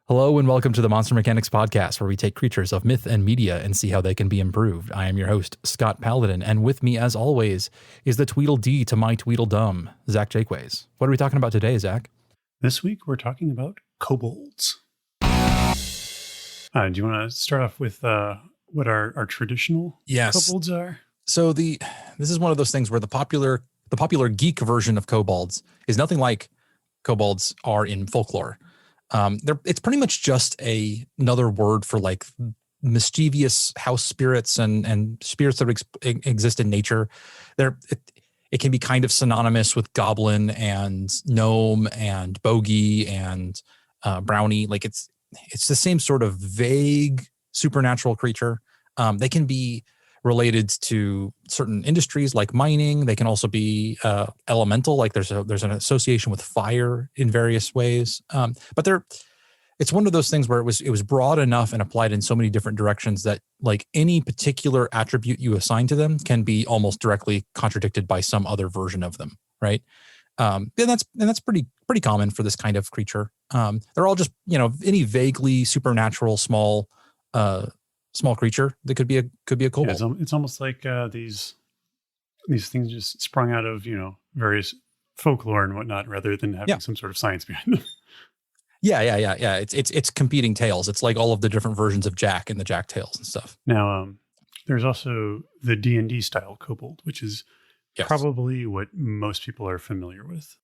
Hello and welcome to the Monster Mechanics Podcast, where we take creatures of myth and media and see how they can be improved. I am your host, Scott Paladin, and with me, as always, is the Tweedledee to my Tweedledum, Zach Jaquays. What are we talking about today, Zach? This week, we're talking about kobolds. Do you want to start off with what our traditional kobolds are? So this is one of those things where the popular geek version of kobolds is nothing like kobolds are in folklore. It's pretty much just another word for like mischievous house spirits and spirits that exist in nature. It can be kind of synonymous with goblin and gnome and bogey and brownie. Like it's the same sort of vague supernatural creature. They can be related to certain industries like mining. They can also be elemental, like there's an association with fire in various ways. But it's one of those things where it was broad enough and applied in so many different directions that like any particular attribute you assign to them can be almost directly contradicted by some other version of them, right? And that's pretty common for this kind of creature. They're all just, any vaguely supernatural small creature that could be a kobold. Yeah, it's almost like these things just sprung out of various folklore and whatnot, rather than having some sort of science behind them. Yeah. It's competing tales. It's like all of the different versions of Jack and the Jack tales and stuff. Now, there's also the D&D style kobold, which is probably what most people are familiar with.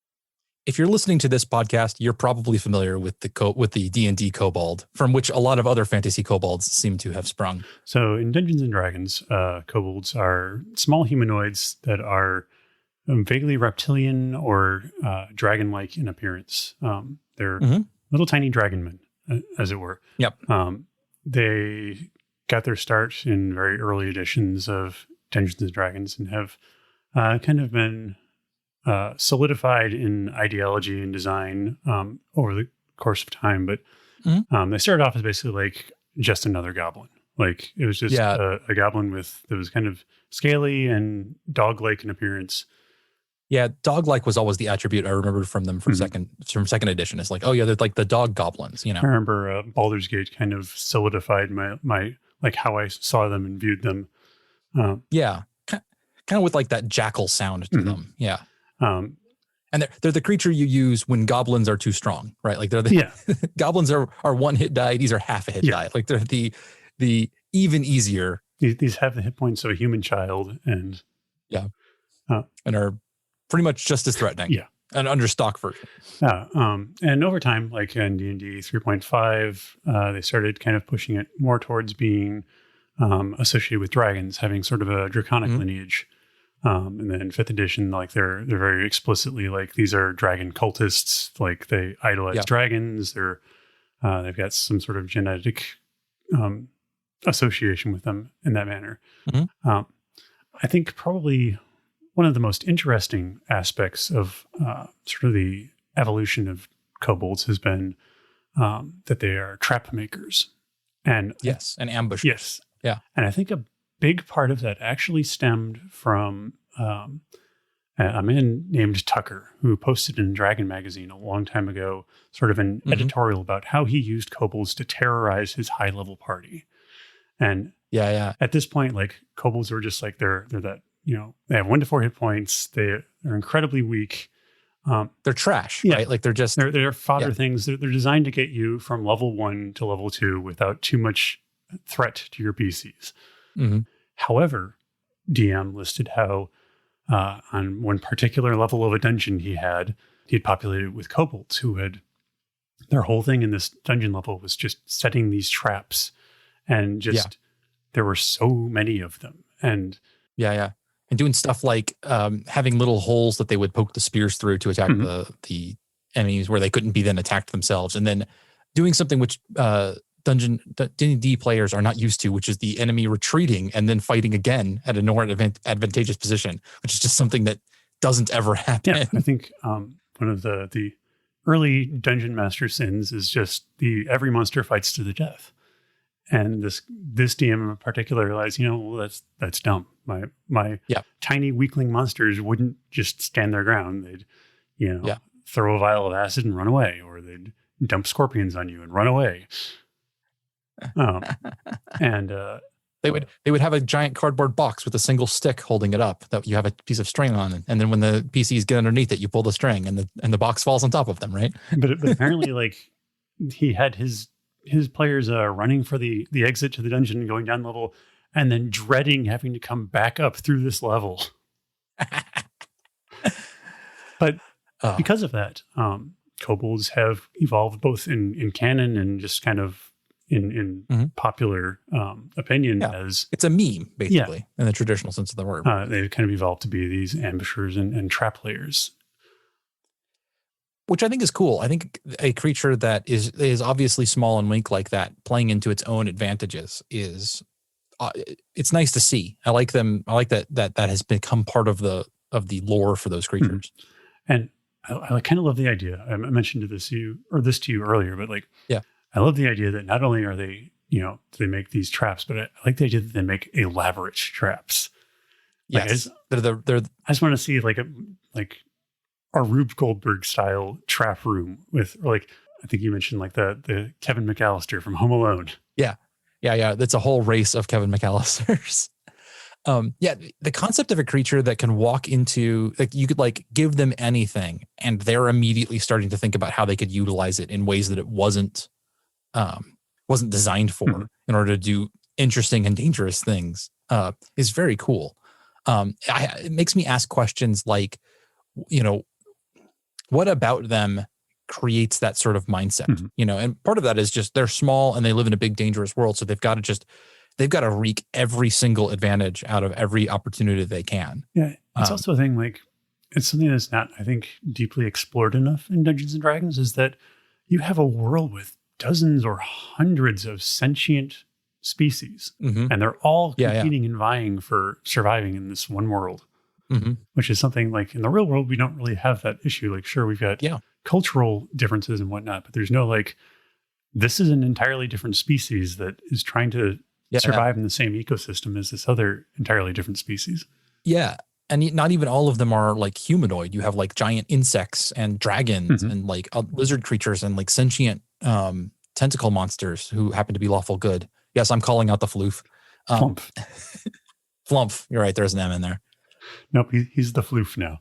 If you're listening to this podcast, you're probably familiar with the D&D kobold, from which a lot of other fantasy kobolds seem to have sprung. So in Dungeons and Dragons, kobolds are small humanoids that are vaguely reptilian or dragon-like in appearance. They're little tiny dragon men, as it were. Yep. They got their start in very early editions of Dungeons and Dragons and have kind of been solidified in ideology and design over the course of time. But they started off as basically like just another goblin. Like it was just a goblin that was kind of scaly and dog-like in appearance. Yeah, dog-like was always the attribute I remembered from them from second edition. It's like, oh yeah, they're like the dog goblins, I remember Baldur's Gate kind of solidified my like how I saw them and viewed them. Kind of with like that jackal sound to them. Yeah. And they're the creature you use when goblins are too strong, right? Like goblins are one hit die. These are half a hit die. Like they're the even easier. These have the hit points of a human child and and are pretty much just as threatening. Yeah. An under stock version. And over time, like in D&D 3.5, they started kind of pushing it more towards being associated with dragons, having sort of a draconic lineage. And then in 5th edition, like they're very explicitly like these are dragon cultists. Like they idolize dragons. They've got some sort of genetic association with them in that manner. I think probably one of the most interesting aspects of sort of the evolution of kobolds has been that they are trap makers. And and ambushers. Yes. Yeah. And I think a big part of that actually stemmed from a man named Tucker, who posted in Dragon Magazine a long time ago, sort of an editorial about how he used kobolds to terrorize his high-level party. And at this point, like kobolds are just like they're that, they have 1 to 4 hit points. They're incredibly weak. They're trash, right? Like they're fodder things. They're designed to get you from level 1 to level 2 without too much threat to your PCs. However, DM listed how on one particular level of a dungeon he had populated with kobolds who had their whole thing in this dungeon level was just setting these traps, and there were so many of them, and and doing stuff like having little holes that they would poke the spears through to attack the enemies where they couldn't be then attacked themselves, and then doing something which D&D players are not used to, which is the enemy retreating and then fighting again at a more advantageous position, which is just something that doesn't ever happen. Yeah, I think one of the early dungeon master sins is just every monster fights to the death. And this DM in particular realized, that's dumb. My tiny weakling monsters wouldn't just stand their ground. They'd, throw a vial of acid and run away, or they'd dump scorpions on you and run away. And they would have a giant cardboard box with a single stick holding it up that you have a piece of string on, and then when the PCs get underneath it, you pull the string, and the box falls on top of them, right? But apparently, like, he had his players running for the exit to the dungeon and going down level, and then dreading having to come back up through this level. But because of that, kobolds have evolved both in canon and just kind of in popular opinion as... It's a meme, basically, in the traditional sense of the word. They've kind of evolved to be these ambushers and trap layers. Which I think is cool. I think a creature that is obviously small and weak like that, playing into its own advantages, is it's nice to see. I like them. I like that has become part of the lore for those creatures. And I kind of love the idea. I mentioned this to you earlier, but like, I love the idea that not only are they, they make these traps, but I like the idea that they make elaborate traps. Yes, I just want to see like a Rube Goldberg style trap room with, like, I think you mentioned like the Kevin McAllister from Home Alone. Yeah. That's a whole race of Kevin McAllisters. The concept of a creature that can walk into, like, you could like give them anything and they're immediately starting to think about how they could utilize it in ways that it wasn't designed for in order to do interesting and dangerous things is very cool. It makes me ask questions like, what about them creates that sort of mindset? And part of that is just they're small and they live in a big, dangerous world. So they've got to wreak every single advantage out of every opportunity they can. Yeah. It's also a thing, like, it's something that's not, I think, deeply explored enough in Dungeons and Dragons, is that you have a world with dozens or hundreds of sentient species, and they're all competing and vying for surviving in this one world. Which is something like in the real world, we don't really have that issue. Like, sure, we've got cultural differences and whatnot, but there's no like, this is an entirely different species that is trying to survive in the same ecosystem as this other entirely different species. Yeah. And not even all of them are like humanoid. You have like giant insects and dragons and like lizard creatures and like sentient tentacle monsters who happen to be lawful good. Yes, I'm calling out the floof. Flump. Flump. You're right. There's an M in there. Nope, he's the floof now.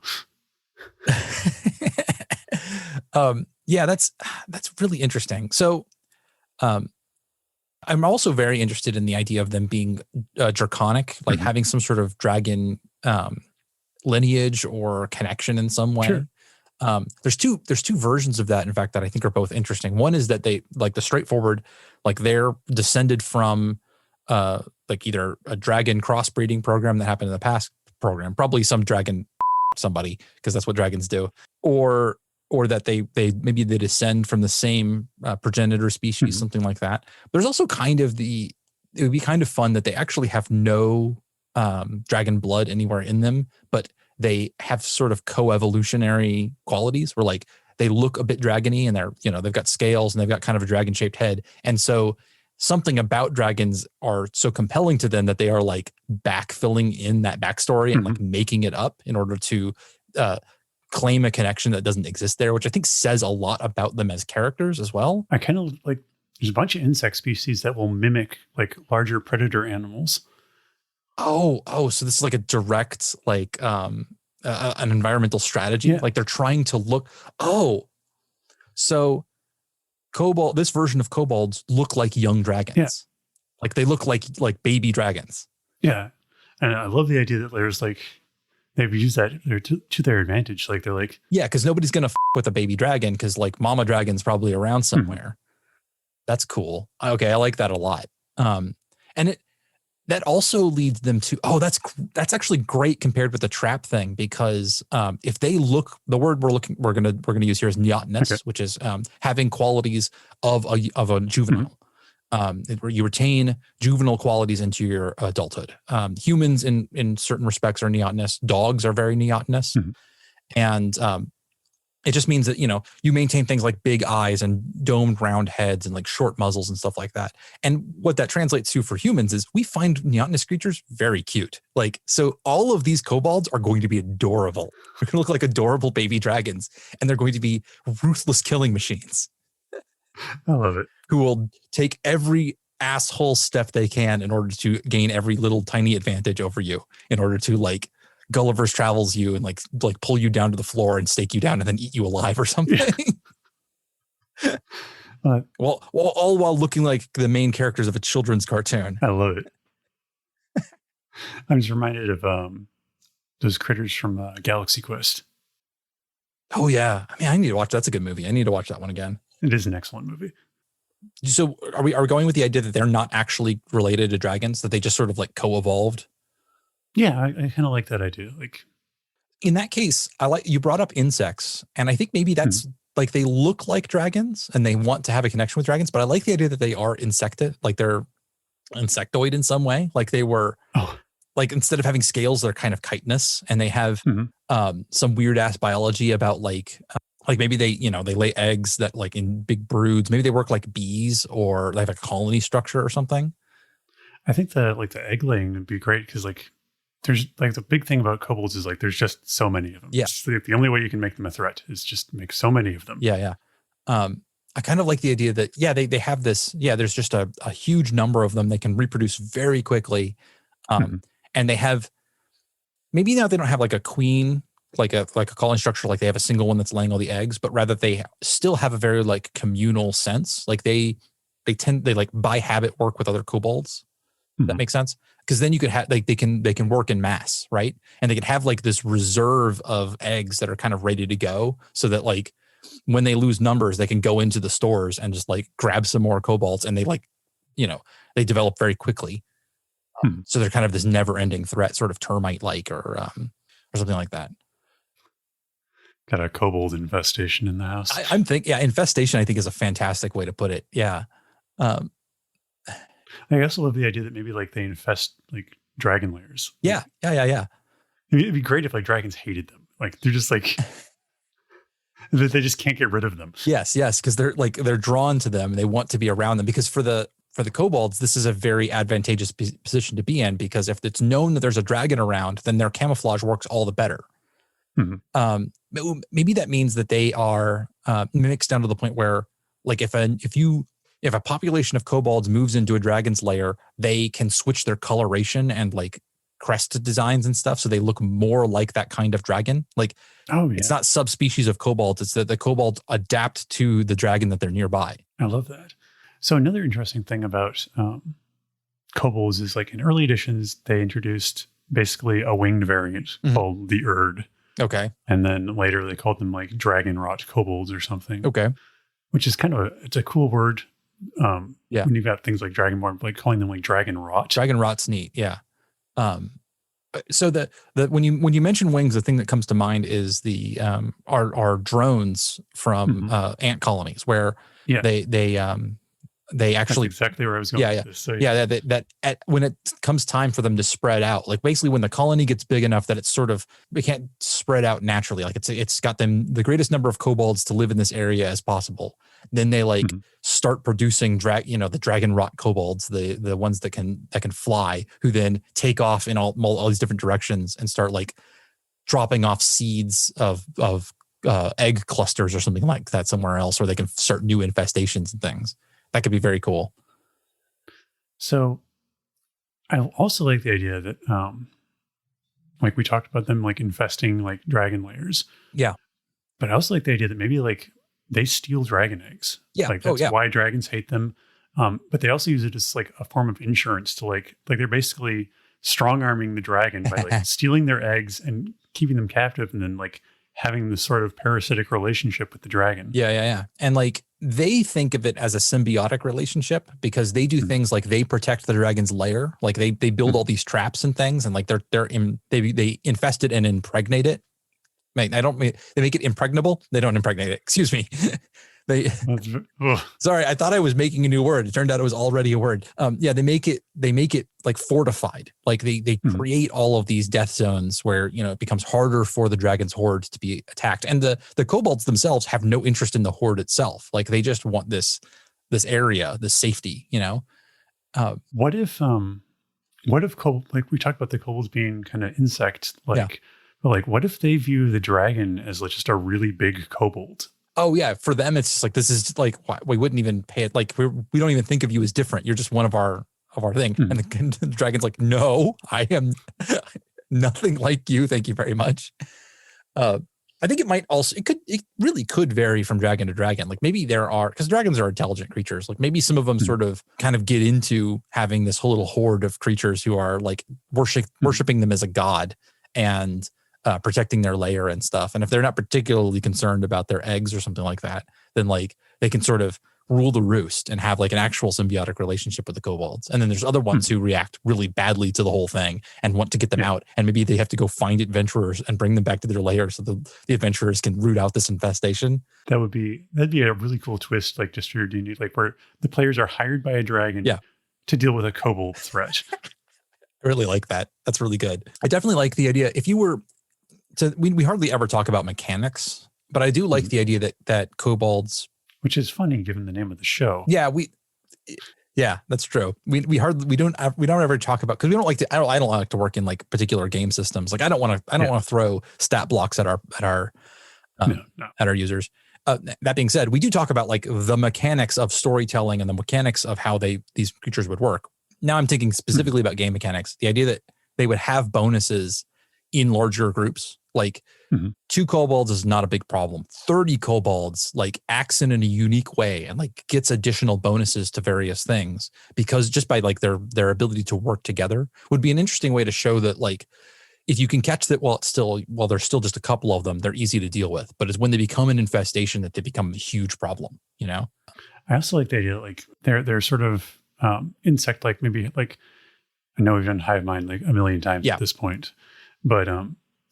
That's really interesting. So I'm also very interested in the idea of them being draconic, like having some sort of dragon lineage or connection in some way. Sure. There's two versions of that, in fact, that I think are both interesting. One is that they, like, the straightforward, like, they're descended from like either a dragon crossbreeding program that happened in the past program, probably some dragon somebody, because that's what dragons do, or that they maybe they descend from the same progenitor species, something like that. There's also kind of it would be kind of fun that they actually have no dragon blood anywhere in them, but they have sort of co-evolutionary qualities where, like, they look a bit dragony and they've got scales and they've got kind of a dragon shaped head. And so something about dragons are so compelling to them that they are like backfilling in that backstory and like making it up in order to claim a connection that doesn't exist there, which I think says a lot about them as characters as well. I kind of like, there's a bunch of insect species that will mimic like larger predator animals. So this is like a direct, like an environmental strategy. Yeah. Like they're trying to look. So Kobold, this version of kobolds look like young dragons. Yeah. Like they look like baby dragons. Yeah. And I love the idea that there's like, they've used that to their advantage. Like they're like, yeah, because nobody's going to with a baby dragon because like mama dragon's probably around somewhere. That's cool. Okay. I like that a lot. And that also leads them to, that's actually great compared with the trap thing, because if they look, the word we're gonna use here is neotenous, which is having qualities of a juvenile. Where you retain juvenile qualities into your adulthood. Humans in certain respects are neotenous. Dogs are very neotenous, and it just means that you maintain things like big eyes and domed round heads and like short muzzles and stuff like that. And what that translates to for humans is we find neotenous creatures very cute. Like, so all of these kobolds are going to be adorable. They're going to look like adorable baby dragons, and they're going to be ruthless killing machines. I love it. Who will take every asshole step they can in order to gain every little tiny advantage over you, in order to like Gulliver's Travels you and like pull you down to the floor and stake you down and then eat you alive or something. Yeah. Well, all while looking like the main characters of a children's cartoon. I love it. I'm just reminded of those critters from Galaxy Quest. Oh yeah, I mean, I need to watch. That's a good movie. I need to watch that one again. It is an excellent movie. So are we going with the idea that they're not actually related to dragons, that they just sort of like co-evolved? Yeah, I kind of like that idea. Like, in that case, I like you brought up insects, and I think maybe that's like they look like dragons and they want to have a connection with dragons, but I like the idea that they are insected, like they're insectoid in some way, like they were. Like instead of having scales, they're kind of chitinous, and they have some weird ass biology about like maybe they lay eggs that like in big broods. Maybe they work like bees, or they have a colony structure or something. I think the egg laying would be great because like there's like the big thing about kobolds is like there's just so many of them. Yeah, the only way you can make them a threat is just make so many of them. Yeah. I kind of like the idea that they have this. Yeah, there's just a huge number of them. They can reproduce very quickly. And they have, maybe now they don't have like a queen, like a colony structure, like they have a single one that's laying all the eggs, but rather they still have a very like communal sense. Like they like by habit work with other kobolds. That makes sense. Because then you could have like they can work in mass, right? And they could have like this reserve of eggs that are kind of ready to go, so that like when they lose numbers, they can go into the stores and just like grab some more kobolds, and they like, they develop very quickly. So they're kind of this never-ending threat, sort of termite-like, or something like that. Got a kobold infestation in the house. I'm thinking, infestation, I think, is a fantastic way to put it. Yeah. I also love the idea that maybe like they infest like dragon layers. Yeah. It'd be great if like dragons hated them. Like they're just like they just can't get rid of them. Yes, because they're drawn to them and they want to be around them, because for the kobolds, this is a very advantageous position to be in, because if it's known that there's a dragon around, then their camouflage works all the better. Maybe that means that they are mixed down to the point where, like, if a population of kobolds moves into a dragon's lair, they can switch their coloration and like crest designs and stuff, so they look more like that kind of dragon. Like, it's not subspecies of kobolds; it's that the kobolds adapt to the dragon that they're nearby. I love that. So another interesting thing about kobolds is like in early editions, they introduced basically a winged variant called the Erd. Okay. And then later they called them like dragon rot kobolds or something. Okay. Which is kind of it's a cool word. When you've got things like dragonborn, like calling them like dragon rot. Dragon rot's neat. Yeah. So the when you mention wings, the thing that comes to mind is the our drones from ant colonies, where they actually. That's exactly where I was going with this. So, that when it comes time for them to spread out, like basically when the colony gets big enough that it's sort of, they can't spread out naturally. Like it's got them the greatest number of kobolds to live in this area as possible. Then they like start producing the dragon rot kobolds, the ones that can fly, who then take off in all these different directions and start like dropping off seeds of egg clusters or something like that somewhere else, where they can start new infestations and things. That could be very cool. So I also like the idea that, like we talked about them like infesting like dragon layers. Yeah. But I also like the idea that maybe like they steal dragon eggs. Yeah. Like that's why dragons hate them. But they also use it as like a form of insurance to like they're basically strong arming the dragon by like stealing their eggs and keeping them captive, and then like having this sort of parasitic relationship with the dragon. Yeah. And like they think of it as a symbiotic relationship, because they do things like they protect the dragon's lair. Like they build all these traps and things, and like they infest it and impregnate it. They make it impregnable. They don't impregnate it. Excuse me. Sorry, I thought I was making a new word. It turned out it was already a word. They make it like fortified. Like they create all of these death zones where, it becomes harder for the dragon's horde to be attacked. And the kobolds themselves have no interest in the horde itself. Like they just want this area, this safety, What if like we talked about the kobolds being kind of insect like, but like what if they view the dragon as like just a really big kobold? Oh yeah, for them it's just like this is like why, we wouldn't even pay it. Like we don't even think of you as different. You're just one of our thing. And the dragon's like, no, I am nothing like you. Thank you very much. I think it really could vary from dragon to dragon. Like maybe because dragons are intelligent creatures. Like maybe some of them sort of kind of get into having this whole little horde of creatures who are like worshiping them as a god and protecting their lair and stuff. And if they're not particularly concerned about their eggs or something like that, then like they can sort of rule the roost and have like an actual symbiotic relationship with the kobolds. And then there's other ones who react really badly to the whole thing and want to get them out. And maybe they have to go find adventurers and bring them back to their lair so the adventurers can root out this infestation. That'd be a really cool twist, like just for your D&D, like where the players are hired by a dragon to deal with a kobold threat. I really like that. That's really good. I definitely like the idea. If you were to, we hardly ever talk about mechanics, but I do like the idea that kobolds, which is funny given the name of the show. Yeah, that's true. We don't ever talk about, because we don't like to. I don't like to work in like particular game systems. Like I don't want to throw stat blocks at our users. That being said, we do talk about like the mechanics of storytelling and the mechanics of how these creatures would work. Now I'm thinking specifically about game mechanics. The idea that they would have bonuses in larger groups, like 2 kobolds is not a big problem. 30 kobolds like acts in a unique way and like gets additional bonuses to various things because just by like their ability to work together would be an interesting way to show that like if you can catch that while there's still just a couple of them, they're easy to deal with. But it's when they become an infestation that they become a huge problem, you know? I also like the idea like they're sort of insect like, maybe like I know we've done hive mind like a million times at this point, but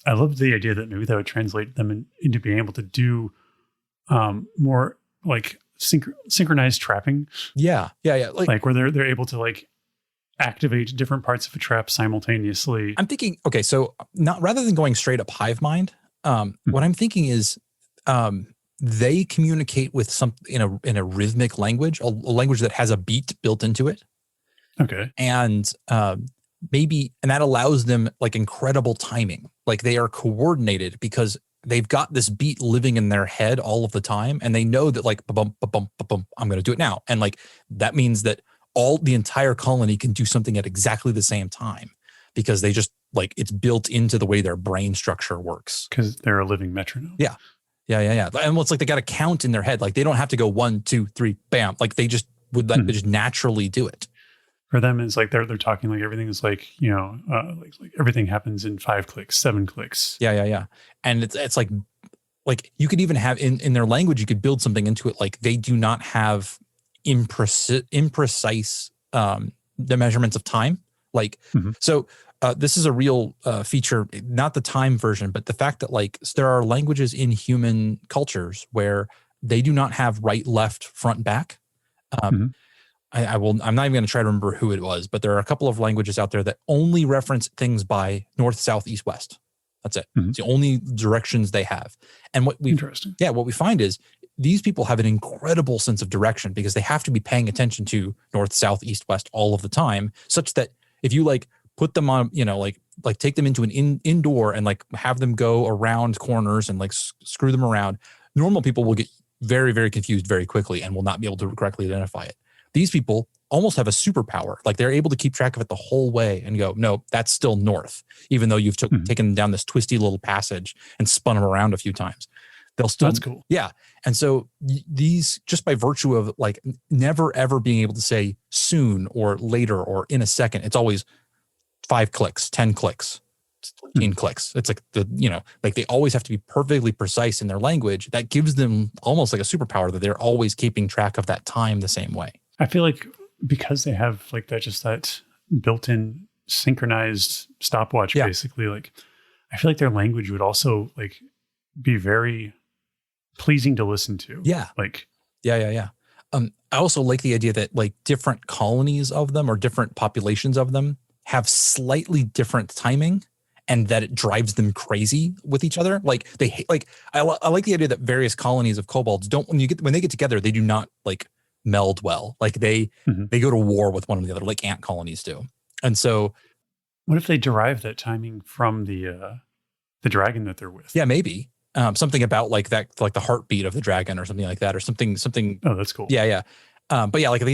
I love the idea that maybe that would translate them into being able to do more like synchronized trapping. Yeah. Like where they're able to like activate different parts of a trap simultaneously. I'm thinking, okay, so rather than going straight up hive mind, what I'm thinking is they communicate with in a rhythmic language, a language that has a beat built into it. Okay. And and that allows them like incredible timing. Like they are coordinated because they've got this beat living in their head all of the time. And they know that like, ba-bum, ba-bum, ba-bum, I'm going to do it now. And like, that means that the entire colony can do something at exactly the same time because they just like, it's built into the way their brain structure works. Because they're a living metronome. Yeah. And it's like, they got to count in their head. Like they don't have to go 1, 2, 3, bam. Like they just they just naturally do it. For them, it's like they're talking like everything is like, you know, like everything happens in 5 clicks, 7 clicks. Yeah. And it's like you could even have in their language, you could build something into it. Like they do not have imprecise the measurements of time. Like, so this is a real feature, not the time version, but the fact that like there are languages in human cultures where they do not have right, left, front, back. I'm not even going to try to remember who it was, but there are a couple of languages out there that only reference things by north, south, east, west. That's it. It's the only directions they have. And what we find is these people have an incredible sense of direction because they have to be paying attention to north, south, east, west all of the time, such that if you like put them on, you know, like take them into an indoor and like have them go around corners and like screw them around, normal people will get very, very confused very quickly and will not be able to correctly identify it. These people almost have a superpower. Like they're able to keep track of it the whole way and go, no, that's still north, even though you've taken them down this twisty little passage and spun them around a few times. They'll still, that's cool. Yeah. And so these, just by virtue of like never ever being able to say soon or later or in a second, it's always 5 clicks, 10 clicks, 14 clicks. It's like like they always have to be perfectly precise in their language. That gives them almost like a superpower that they're always keeping track of that time the same way. I feel like because they have like that built-in synchronized stopwatch, basically, like I feel like their language would also like be very pleasing to listen to. Yeah. Like, yeah. I also like the idea that like different colonies of them or different populations of them have slightly different timing and that it drives them crazy with each other. Like I like the idea that various colonies of kobolds when they get together, they do not like meld well. Like they go to war with one another like ant colonies do. And so what if they derive that timing from the dragon that they're with? Yeah, maybe. something about like that, like the heartbeat of the dragon or something like that, or something. Oh, that's cool. Yeah, yeah. But yeah, like I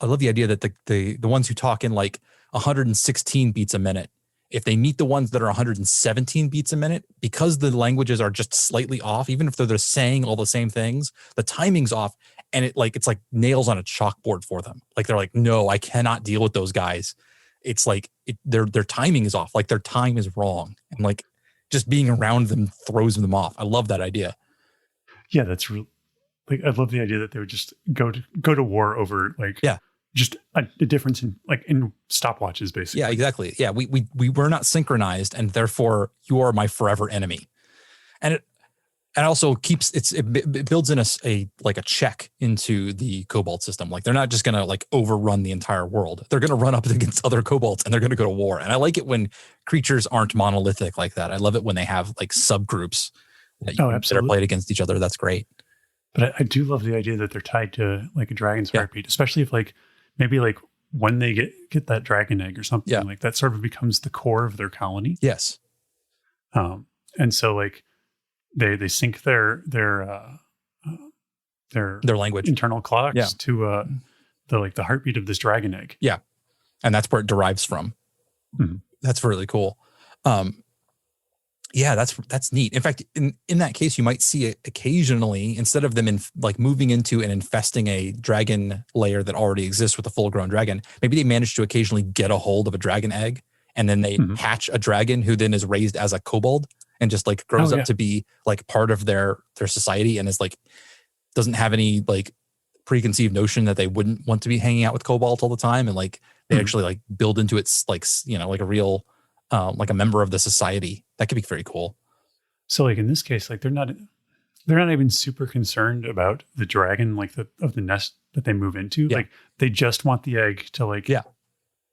love the idea that the ones who talk in like 116 beats a minute, if they meet the ones that are 117 beats a minute, because the languages are just slightly off, even if they're saying all the same things, the timing's off, and it's like nails on a chalkboard for them. Like they're like, no, I cannot deal with those guys. It's like their timing is off, like their time is wrong, and like just being around them throws them off. I love that idea. Yeah, that's real. Like I love the idea that they would just go to war over like just a difference in stopwatches, basically. Yeah, exactly. Yeah, we were not synchronized, and therefore you are my forever enemy. And it also keeps it builds in a check into the Kobold system. Like they're not just gonna like overrun the entire world. They're gonna run up against other Kobolds and they're gonna go to war. And I like it when creatures aren't monolithic like that. I love it when they have like subgroups that are played against each other. That's great. But I do love the idea that they're tied to like a dragon's heartbeat, especially if like maybe like when they get that dragon egg or something like that sort of becomes the core of their colony. Yes. And so like they sync their language, internal clocks to the heartbeat of this dragon egg. Yeah. And that's where it derives from. Mm-hmm. That's really cool. Yeah, that's neat. In fact, in that case, you might see it occasionally, instead of them moving into and infesting a dragon layer that already exists with a full-grown dragon, maybe they manage to occasionally get a hold of a dragon egg, and then they hatch a dragon who then is raised as a kobold and just like grows up to be like part of their society, and is like doesn't have any like preconceived notion that they wouldn't want to be hanging out with kobolds all the time, and like they actually like build into its like like a real like a member of the society. That could be very cool. So like in this case, like they're not even super concerned about the dragon, like of the nest that they move into. Yeah. Like they just want the egg to like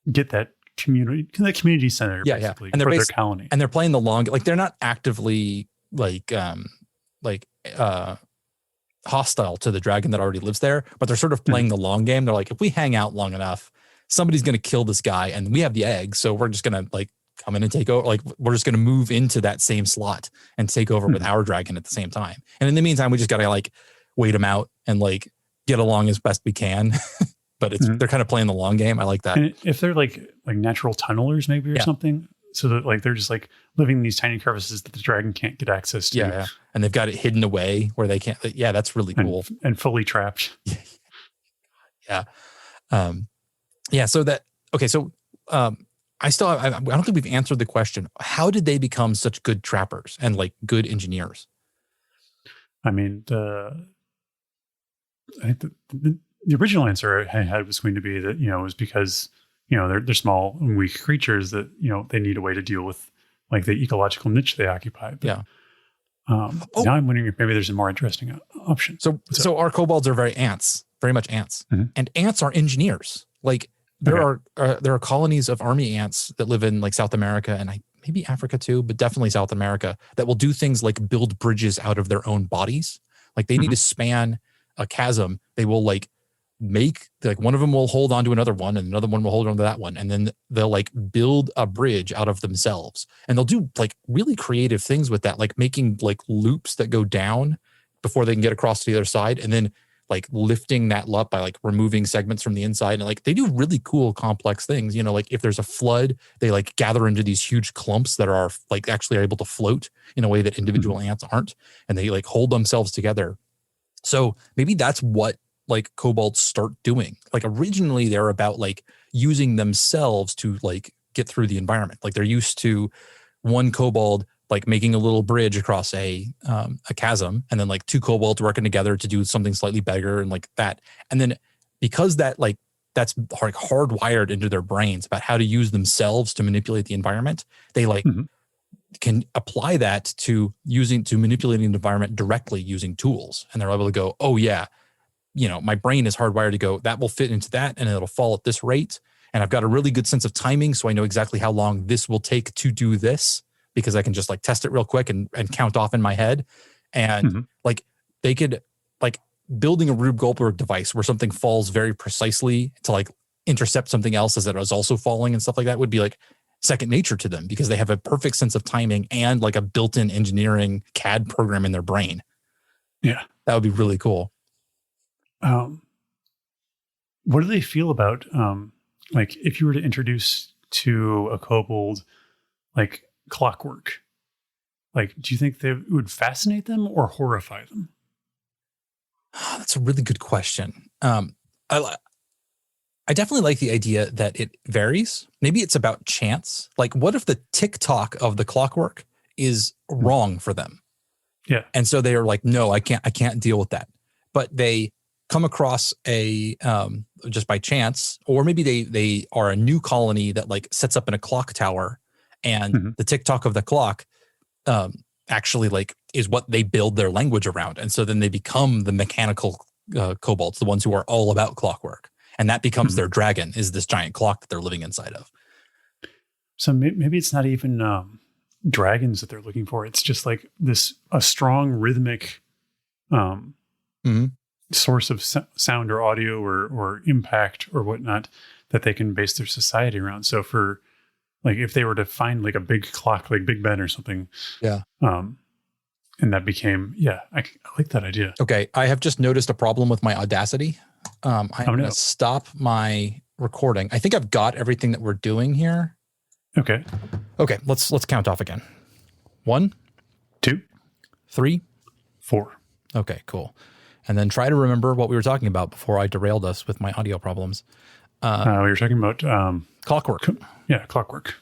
get that community center basically and for their colony. And they're playing the long, like they're not actively hostile to the dragon that already lives there, but they're sort of playing the long game. They're like, if we hang out long enough, somebody's going to kill this guy, and we have the egg, so we're just going to like come in and take over. Like we're just going to move into that same slot and take over with our dragon at the same time. And in the meantime, we just got to like wait them out and like get along as best we can. But they're kind of playing the long game. I like that. And if they're like natural tunnelers maybe or something, so that like they're just like living in these tiny crevices that the dragon can't get access to. Yeah. And they've got it hidden away where they can't. Yeah, that's really cool. And fully trapped. Yeah. So that, okay. So I don't think we've answered the question. How did they become such good trappers and like good engineers? I mean, I think the original answer I had was going to be that, it was because, they're small and weak creatures that, they need a way to deal with like the ecological niche they occupy. But, now I'm wondering if maybe there's a more interesting option. So our kobolds are very much ants. And ants are engineers. Like there are colonies of army ants that live in like South America and maybe Africa too, but definitely South America, that will do things like build bridges out of their own bodies. Like they need to span a chasm. They will like make like one of them will hold on to another one and another one will hold on to that one, and then they'll like build a bridge out of themselves, and they'll do like really creative things with that, like making like loops that go down before they can get across to the other side, and then like lifting that up by like removing segments from the inside. And like they do really cool complex things, like if there's a flood, they like gather into these huge clumps that are like actually able to float in a way that individual ants aren't, and they like hold themselves together. So maybe that's what like kobolds start doing. Like originally they're about like using themselves to like get through the environment. Like they're used to one kobold like making a little bridge across a chasm, and then like two kobolds working together to do something slightly bigger and like that. And then because that's like hardwired into their brains about how to use themselves to manipulate the environment, they like can apply that to manipulating the environment directly using tools. And they're able to go, oh yeah, my brain is hardwired to go, that will fit into that and it'll fall at this rate. And I've got a really good sense of timing, so I know exactly how long this will take to do this, because I can just like test it real quick and count off in my head. And like they could like building a Rube Goldberg device where something falls very precisely to like intercept something else as it was also falling and stuff like that would be like second nature to them because they have a perfect sense of timing and like a built-in engineering CAD program in their brain. Yeah. That would be really cool. What do they feel about, like if you were to introduce to a kobold, like clockwork, like, do you think it would fascinate them or horrify them? That's a really good question. I definitely like the idea that it varies. Maybe it's about chance. Like, what if the tick-tock of the clockwork is wrong for them? Yeah. And so they are like, no, I can't deal with that. But they come across just by chance, or maybe they are a new colony that like sets up in a clock tower, and the tick-tock of the clock actually like is what they build their language around. And so then they become the mechanical kobolds, the ones who are all about clockwork. And that becomes their dragon, is this giant clock that they're living inside of. So maybe it's not even dragons that they're looking for. It's just like a strong rhythmic source of sound or audio or impact or whatnot that they can base their society around. So for like, if they were to find like a big clock, like Big Ben or something. Yeah. And that became, I like that idea. Okay. I have just noticed a problem with my Audacity. I'm going to stop my recording. I think I've got everything that we're doing here. Okay. Okay. Let's count off again. 1, 2, 3, 4. Okay, cool. And then try to remember what we were talking about before I derailed us with my audio problems. We were talking about clockwork. Clockwork.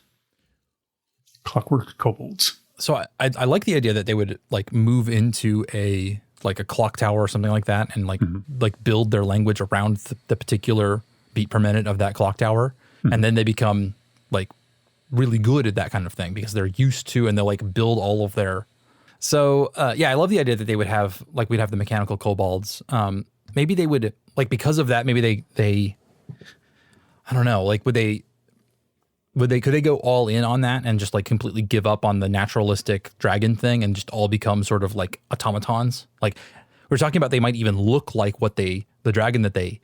Clockwork kobolds. So I like the idea that they would like move into a clock tower or something like that, and like build their language around the particular beat per minute of that clock tower, and then they become like really good at that kind of thing because they're used to, and they'll like build all of their. So I love the idea that they would have we'd have the mechanical kobolds. Maybe they would like, because of that. Maybe they I don't know. Like could they go all in on that and just like completely give up on the naturalistic dragon thing and just all become sort of like automatons? Like we're talking about, they might even look like what the dragon that they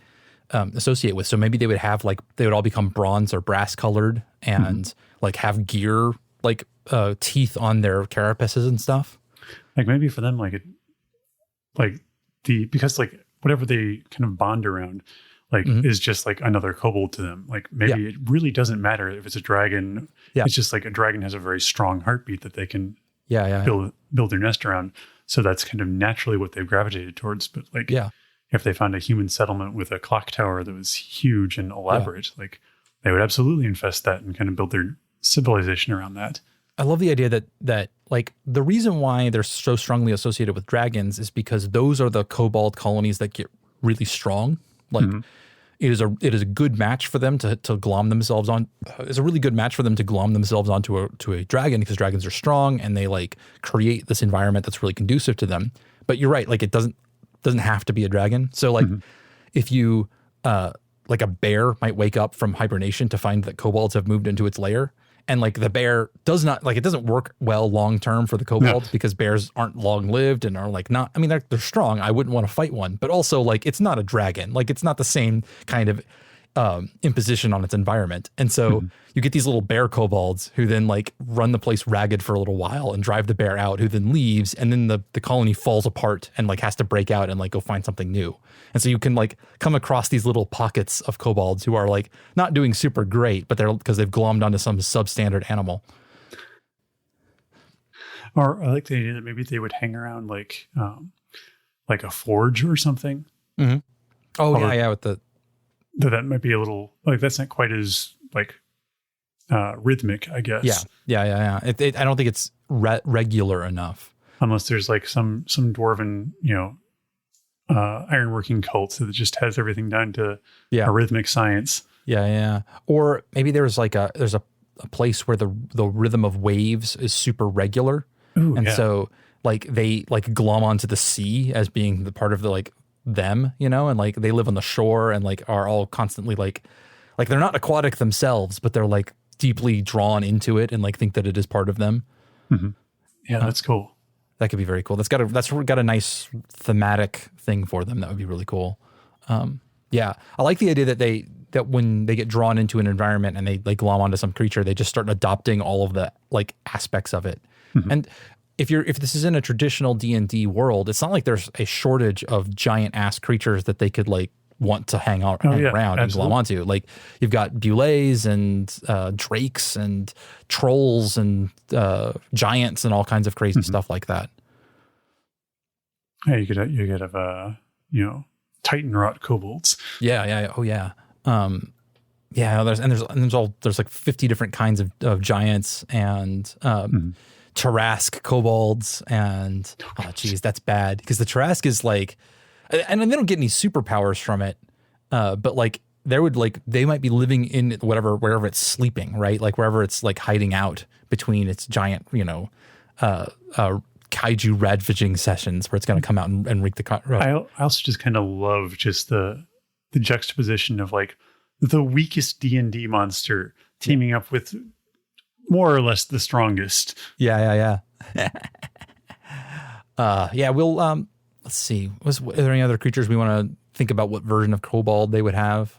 associate with. So maybe they would have they would all become bronze or brass colored and like have gear, like teeth on their carapaces and stuff. Like maybe for them, because whatever they kind of bond around, is just like another kobold to them. Like maybe it really doesn't matter if it's a dragon. Yeah. It's just like a dragon has a very strong heartbeat that they can build their nest around. So that's kind of naturally what they've gravitated towards. But if they found a human settlement with a clock tower that was huge and elaborate, they would absolutely infest that and kind of build their civilization around that. I love the idea that like the reason why they're so strongly associated with dragons is because those are the kobold colonies that get really strong. Like it is a good match for them to glom themselves on. It's a really good match for them to glom themselves onto a dragon, because dragons are strong and they like create this environment that's really conducive to them. But you're right, like it doesn't have to be a dragon. So like if you like a bear might wake up from hibernation to find that kobolds have moved into its lair. And like the bear does not, like, it doesn't work well long term for the kobolds because bears aren't long lived and are like not, I mean, they're strong. I wouldn't want to fight one, but also like it's not a dragon. Like it's not the same kind of imposition on its environment. And so you get these little bear kobolds who then like run the place ragged for a little while and drive the bear out, who then leaves, and then the colony falls apart and like has to break out and like go find something new. And so you can like come across these little pockets of kobolds who are like not doing super great, but they're because they've glommed onto some substandard animal. Or I like the idea that maybe they would hang around like a forge or something. Mm-hmm. Oh, yeah, with the... That might be a little, like, that's not quite as, like, rhythmic, I guess. Yeah. I don't think it's regular enough. Unless there's, like, some dwarven, ironworking cult that just has everything down to a rhythmic science. Yeah. Or maybe there's a place where the rhythm of waves is super regular. Ooh, and so, like, they, like, glom onto the sea as being the part of the, like, them, and like they live on the shore and like are all constantly like they're not aquatic themselves, but they're like deeply drawn into it and like think that it is part of them. Yeah, that's cool. That could be very cool. That's got a nice thematic thing for them. That would be really cool. I like the idea that that when they get drawn into an environment and they like glom onto some creature, they just start adopting all of the like aspects of it. And if this is in a traditional D&D world, it's not like there's a shortage of giant ass creatures that they could like want to hang around absolutely. and glom onto. Like you've got Bullays and drakes and trolls and giants and all kinds of crazy stuff like that. Yeah, you could have Titan rot kobolds. Yeah. Oh yeah. There's like 50 different kinds of giants and Tarrasque kobolds and that's bad because the Tarrasque is like, and they don't get any superpowers from it, but like they might be living in wherever it's sleeping, right? Like wherever it's like hiding out between its giant, kaiju ravaging sessions where it's going to come out and wreak the. I also just kind of love just the juxtaposition of like the weakest D&D monster teaming up with more or less the strongest. Yeah. We'll let's see. Are there any other creatures we want to think about what version of Kobold they would have?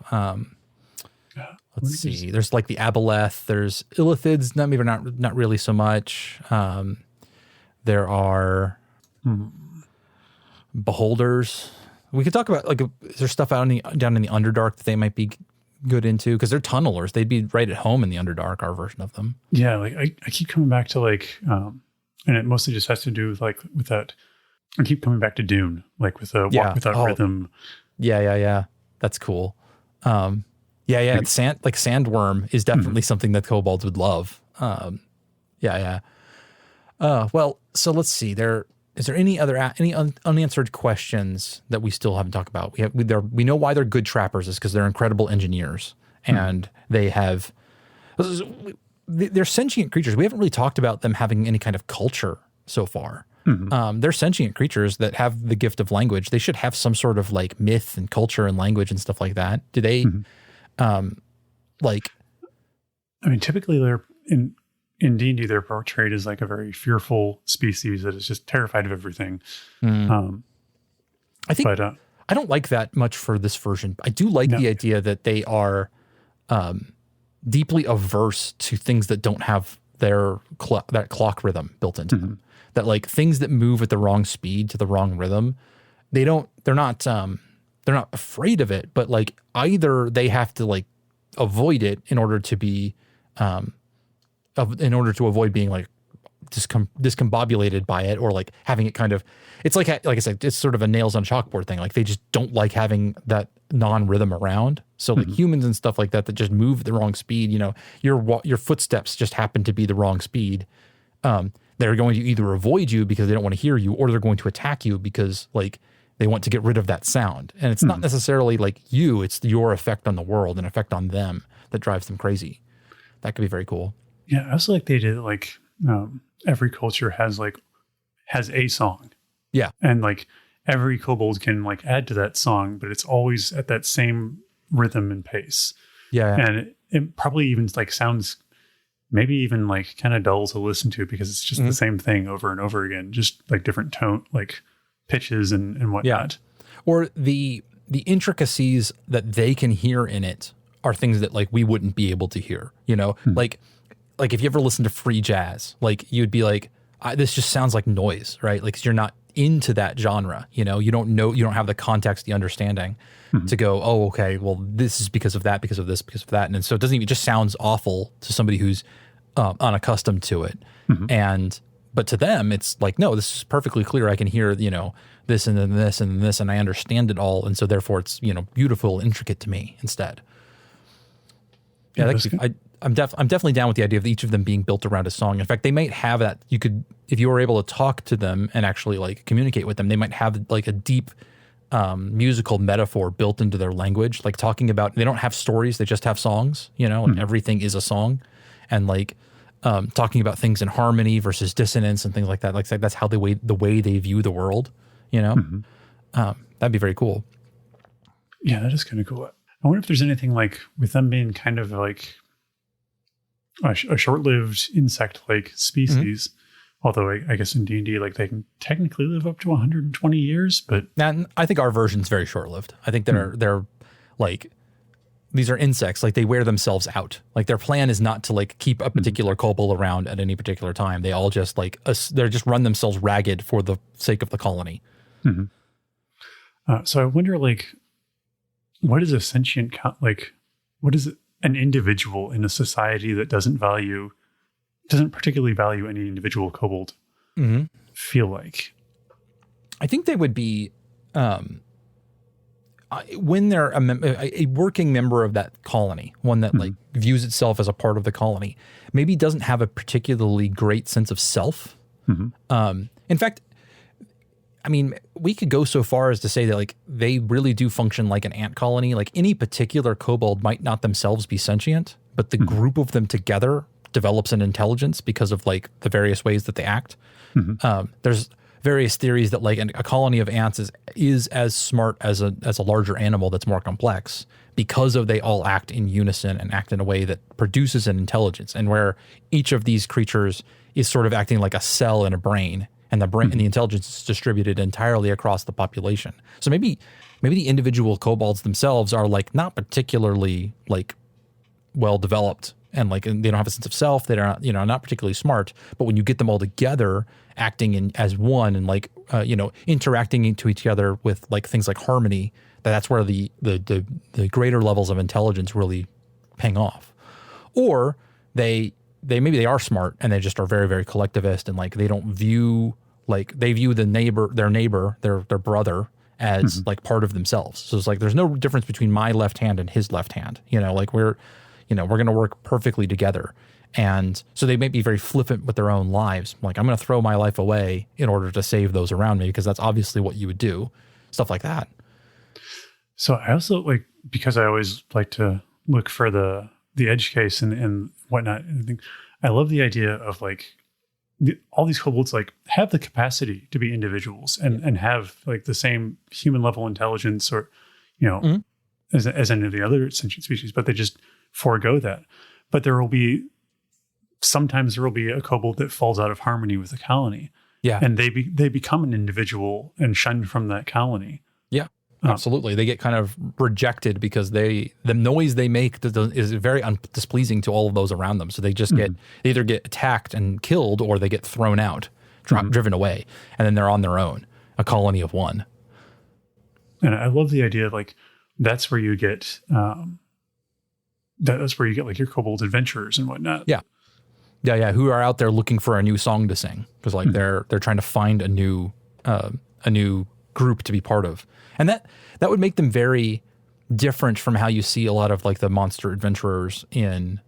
Let's see. There's like the Aboleth. There's Illithids. Not really so much. There are Beholders. We could talk about like is there stuff down in the Underdark that they might be good into because they're tunnelers. They'd be right at home in the Underdark. Our version of them. Yeah, like I keep coming back to like, and it mostly just has to do with that. I keep coming back to Dune, like with a walk without rhythm. Yeah. That's cool. Sandworm is definitely something that kobolds would love. Well, so let's see. Is there any unanswered questions that we still haven't talked about? We know why they're good trappers is because they're incredible engineers and they're sentient creatures. We haven't really talked about them having any kind of culture so far. They're sentient creatures that have the gift of language. They should have some sort of like myth and culture and language and stuff like that. Do they typically they're in D&D, they're portrayed as like a very fearful species that is just terrified of everything. I think I don't like that much for this version. I do like the idea that they are deeply averse to things that don't have their that clock rhythm built into them. That like things that move at the wrong speed to the wrong rhythm, they're not afraid of it, but like either they have to like avoid it in order to be in order to avoid being like discombobulated by it, or like having it kind of, it's like I said, it's sort of a nails on chalkboard thing. Like they just don't like having that non-rhythm around. So like humans and stuff like that just move at the wrong speed, your footsteps just happen to be the wrong speed. They're going to either avoid you because they don't want to hear you, or they're going to attack you because like they want to get rid of that sound. And it's not necessarily like it's your effect on the world and effect on them that drives them crazy. That could be very cool. Yeah, I also like they did like every culture has a song. Yeah. And like every kobold can like add to that song, but it's always at that same rhythm and pace. Yeah. And it probably even like sounds maybe even like kind of dull to listen to because it's just the same thing over and over again, just like different tone, like pitches and whatnot. Yeah. Or the intricacies that they can hear in it are things that like we wouldn't be able to hear, like if you ever listen to free jazz, like you'd be like, this just sounds like noise, right? Like 'cause you're not into that genre, you don't have the context, the understanding to go, oh, okay, well, this is because of that, because of this, because of that. And so it just sounds awful to somebody who's unaccustomed to it. But to them, it's like, no, this is perfectly clear. I can hear, this and then this and this, and I understand it all. And so therefore it's, beautiful, intricate to me instead. Yeah, I'm definitely down with the idea of each of them being built around a song. In fact, they might have that. You could, if you were able to talk to them and actually like communicate with them, they might have like a deep musical metaphor built into their language. Like talking about, they don't have stories; they just have songs. And everything is a song, and like talking about things in harmony versus dissonance and things like that. Like that's how the way they view the world. That'd be very cool. Yeah, that is kind of cool. I wonder if there's anything like with them being kind of like a short-lived insect-like species. Although I guess in D&D, like they can technically live up to 120 years, but I think our version's very short-lived. I think they're like these are insects. Like they wear themselves out. Like their plan is not to like keep a particular kobold around at any particular time. They all just like they're just run themselves ragged for the sake of the colony. So I wonder, like, what is a sentient what is an individual in a society that doesn't particularly value any individual kobold feel like? I think they would be, when they're a working member of that colony, one that like views itself as a part of the colony, maybe doesn't have a particularly great sense of self. In fact, I mean, we could go so far as to say that like they really do function like an ant colony. Like any particular kobold might not themselves be sentient, but the group of them together develops an intelligence because of like the various ways that they act. There's various theories that like a colony of ants is as smart as a larger animal that's more complex because they all act in unison and act in a way that produces an intelligence, and where each of these creatures is sort of acting like a cell in a brain, and the brain and the intelligence is distributed entirely across the population. So maybe the individual kobolds themselves are like not particularly like well developed, and like they don't have a sense of self. They're not, not particularly smart. But when you get them all together, acting as one, and like interacting into each other with like things like harmony, that's where the greater levels of intelligence really paying off. Or maybe they are smart and they just are very, very collectivist, and like they don't view they view their brother as like part of themselves. So it's like there's no difference between my left hand and his left hand. Like we're going to work perfectly together. And so they may be very flippant with their own lives. Like, I'm going to throw my life away in order to save those around me, because that's obviously what you would do. Stuff like that. So I also because I always like to look for the edge case and whatnot. I love the idea of like all these kobolds like have the capacity to be individuals and have like the same human level intelligence or, as any of the other sentient species, but they just forego that. But sometimes there will be a kobold that falls out of harmony with the colony. Yeah. And they become an individual and shunned from that colony. Yeah, absolutely. They get kind of rejected because the noise they make is very displeasing to all of those around them. So they just they either get attacked and killed, or they get thrown out, driven away. And then they're on their own, a colony of one. And I love the idea of like, that's where you get, that's where you get like your kobold adventurers and whatnot. Yeah. Yeah. Who are out there looking for a new song to sing, because like they're trying to find a new group to be part of, and that would make them very different from how you see a lot of like the monster adventurers in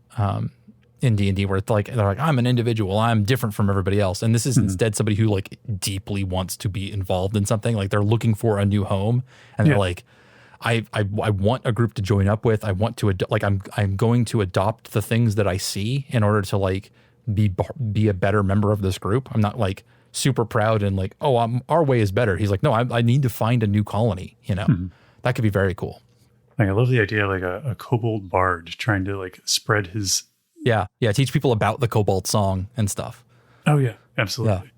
D&D, where it's like they're like, I'm an individual, I'm different from everybody else, and this is instead somebody who like deeply wants to be involved in something. Like they're looking for a new home, and they're like, I want a group to join up with. I want to I'm going to adopt the things that I see in order to like be a better member of this group. I'm not like super proud and like, our way is better. He's like, no, I need to find a new colony. That could be very cool. Like, I love the idea of like a kobold bard trying to like spread his teach people about the kobold song and stuff. Oh yeah, absolutely. Yeah.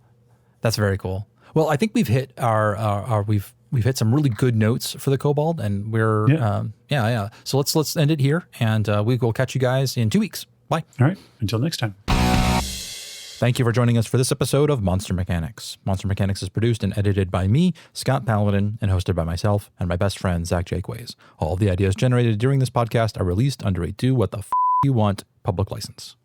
That's very cool. Well, I think we've hit we've hit some really good notes for the kobold, and we're So let's end it here, and we will catch you guys in 2 weeks. Bye. All right. Until next time. Thank you for joining us for this episode of Monster Mechanics. Monster Mechanics is produced and edited by me, Scott Paladin, and hosted by myself and my best friend, Zach Jaquays. All of the ideas generated during this podcast are released under a Do What the F You Want public license.